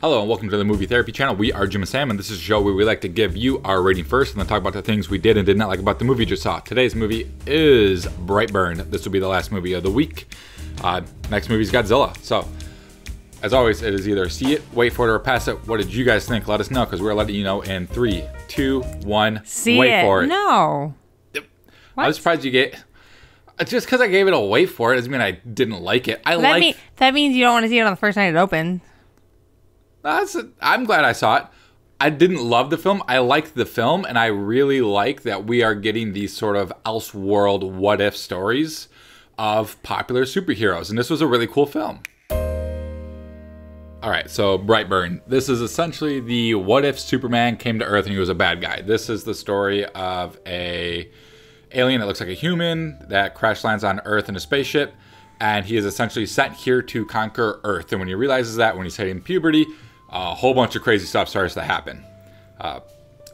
Hello and welcome to the Movie Therapy channel. We are Jim and Sam, and this is a show where we like to give you our rating first and then talk about the things we did and did not like about the movie you just saw. Today's movie is Brightburn. This will be the last movie of the week. Next movie is Godzilla. So, as always, it is either see it, wait for it, or pass it. What did you guys think? Let us know, because we're letting you know in 3, 2, 1, see wait it. for it. No. Yep. I was surprised you get... Just because I gave it a wait for it doesn't mean I didn't like it. That means you don't want to see it on the first night it opened. I'm glad I saw it. I didn't love the film. I liked the film, and I really like that we are getting these sort of Elseworld what-if stories of popular superheroes, and this was a really cool film. All right, so Brightburn. This is essentially the what-if Superman came to Earth and he was a bad guy. This is the story of a alien that looks like a human that crash lands on Earth in a spaceship, and he is essentially sent here to conquer Earth. And when he realizes that, when he's hitting puberty, a whole bunch of crazy stuff starts to happen.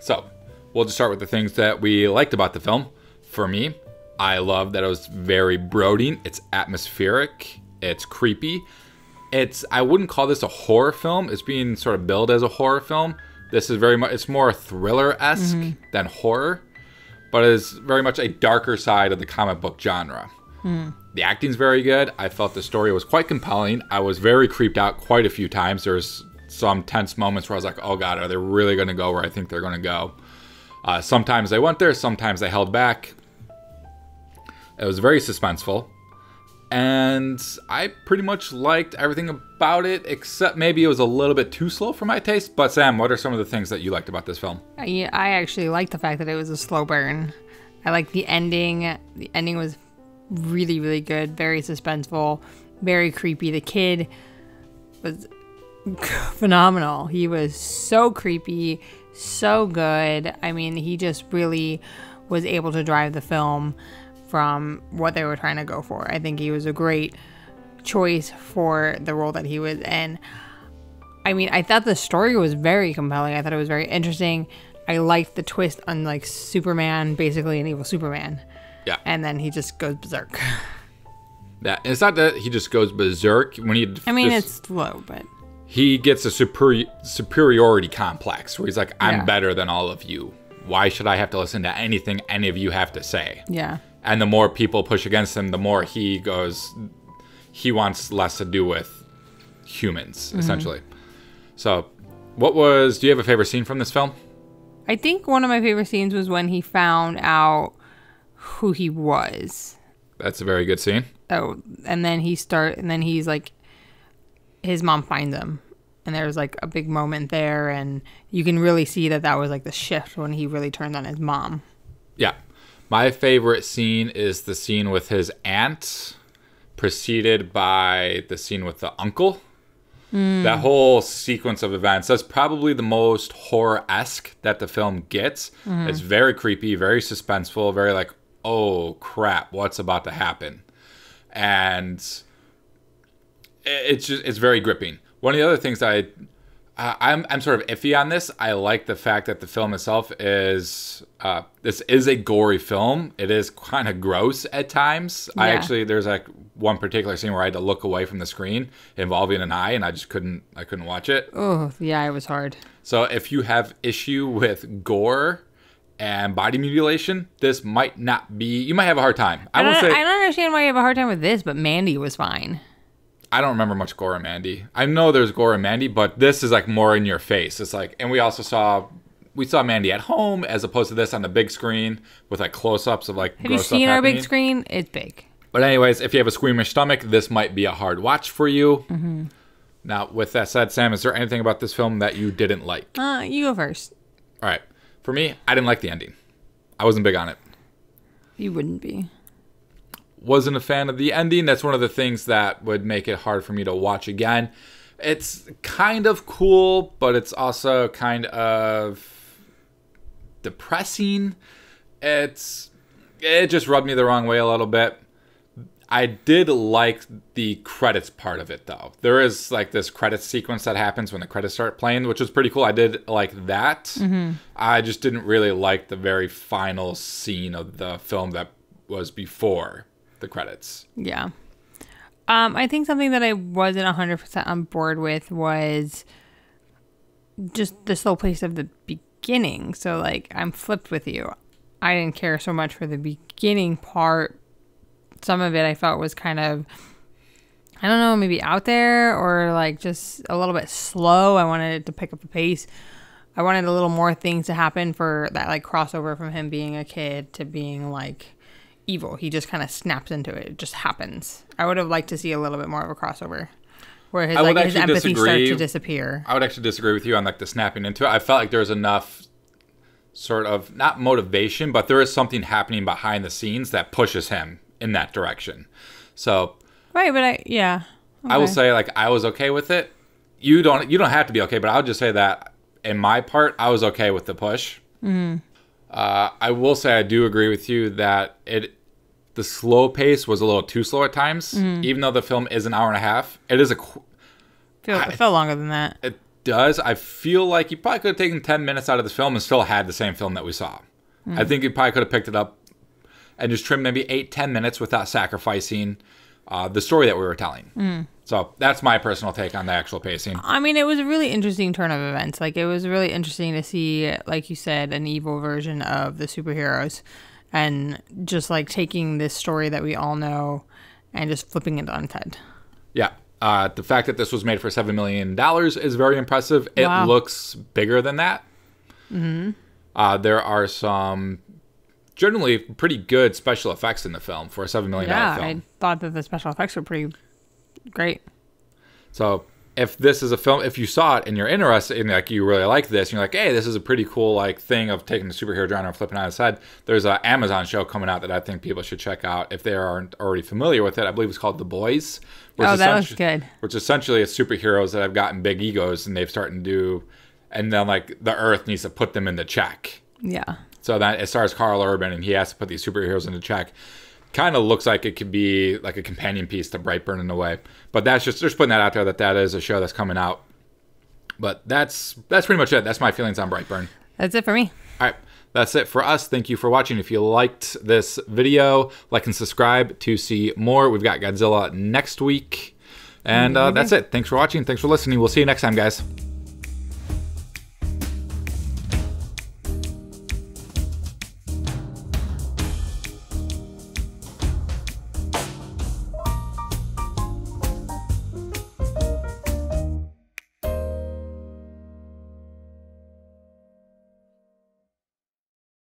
So we'll just start with the things that we liked about the film. For me, I love that it was very brooding. It's atmospheric. It's creepy. I wouldn't call this a horror film. It's being sort of billed as a horror film. This is very much, it's more thriller-esque than horror, but it is very much a darker side of the comic book genre. The acting's very good. I felt the story was quite compelling. I was very creeped out quite a few times. There's some tense moments where I was like, oh God, are they really going to go where I think they're going to go? Sometimes they went there, sometimes they held back. It was very suspenseful. And I pretty much liked everything about it, except maybe it was a little bit too slow for my taste. But Sam, what are some of the things that you liked about this film? I actually liked the fact that it was a slow burn. I liked the ending. The ending was really, really good. Very suspenseful. Very creepy. The kid was phenomenal. He was so creepy, so good. I mean, he just really was able to drive the film from what they were trying to go for. I think he was a great choice for the role that he was in. I mean, I thought the story was very compelling. I thought it was very interesting. I liked the twist on like Superman, basically an evil Superman. Yeah. And then he just goes berserk. Yeah, it's not that he just goes berserk when he. I mean, it's slow, but he gets a superiority complex where he's like, I'm better than all of you. Why should I have to listen to anything any of you have to say? Yeah. And the more people push against him, the more he goes, he wants less to do with humans, essentially. So, do you have a favorite scene from this film? I think one of my favorite scenes was when he found out who he was. That's a very good scene. Oh, and then he's like, his mom finds him. And there's like a big moment there, and you can really see that was like the shift when he really turned on his mom. Yeah. My favorite scene is the scene with his aunt, preceded by the scene with the uncle. That whole sequence of events, that's probably the most horror-esque that the film gets. It's very creepy, very suspenseful, very like, oh crap, what's about to happen? And it's very gripping. One of the other things that I'm sort of iffy on this. I like the fact that the film itself is this is a gory film. It is kind of gross at times. Yeah. There's like one particular scene where I had to look away from the screen involving an eye, and I couldn't watch it. Oh yeah, it was hard. So if you have issue with gore and body mutilation, this might not be. You might have a hard time. I don't understand why you have a hard time with this, but Mandy was fine. I don't remember much gore in Mandy. I know there's gore in Mandy, but this is like more in your face. It's like, and we saw Mandy at home as opposed to this on the big screen with like close-ups of like. Have you seen our big screen? It's big. But anyways, if you have a squeamish stomach, this might be a hard watch for you. Now, with that said, Sam, is there anything about this film that you didn't like? You go first. All right. For me, I didn't like the ending. I wasn't big on it. You wouldn't be. Wasn't a fan of the ending. That's one of the things that would make it hard for me to watch again. It's kind of cool, but it's also kind of depressing. It just rubbed me the wrong way a little bit. I did like the credits part of it, though. There is like this credits sequence that happens when the credits start playing, which was pretty cool. I did like that. I just didn't really like the very final scene of the film that was before the credits. Yeah. I think something that I wasn't 100% on board with was just the slow pace of the beginning. So like I'm flipped with you. I didn't care so much for the beginning part. Some of it I felt was kind of, I don't know, maybe out there or like just a little bit slow. I wanted it to pick up the pace. I wanted a little more things to happen for that like crossover from him being a kid to being like evil. He just kind of snaps into it. It just happens. I would have liked to see a little bit more of a crossover where his empathy starts to disappear. I would actually disagree with you on like the snapping into it. I felt like there was enough sort of not motivation, but there is something happening behind the scenes that pushes him in that direction. So right, but Okay. I will say like I was okay with it. You don't have to be okay, but I'll just say that in my part, I was okay with the push. Mm-hmm. I will say I do agree with you that the slow pace was a little too slow at times. Mm-hmm. Even though the film is an hour and a half, it is it felt longer than that. It does. I feel like you probably could have taken 10 minutes out of this film and still had the same film that we saw. Mm-hmm. I think you probably could have picked it up and just trimmed maybe 8-10 minutes without sacrificing the story that we were telling. Mm. So that's my personal take on the actual pacing. I mean, it was a really interesting turn of events. Like, it was really interesting to see, like you said, an evil version of the superheroes and just, like, taking this story that we all know and just flipping it on its head. Yeah. The fact that this was made for $7 million is very impressive. It looks bigger than that. Mm-hmm. There are some generally pretty good special effects in the film for a $7 million film. Yeah, I thought that the special effects were pretty great. So if this is a film, if you saw it and you're interested in, like, you really like this, and you're like, hey, this is a pretty cool like thing of taking the superhero genre and flipping it on its head. There's an Amazon show coming out that I think people should check out if they aren't already familiar with it. I believe it's called The Boys. Oh, that looks good. Which essentially is superheroes that have gotten big egos and they've started to do, and then like the Earth needs to put them into check. Yeah. So that it stars Carl Urban and he has to put these superheroes into check. Kind of looks like it could be like a companion piece to Brightburn in a way. But that's just putting that out there that is a show that's coming out. But that's pretty much it. That's my feelings on Brightburn. That's it for me. All right. That's it for us. Thank you for watching. If you liked this video, like and subscribe to see more. We've got Godzilla next week. And that's it. Thanks for watching. Thanks for listening. We'll see you next time, guys.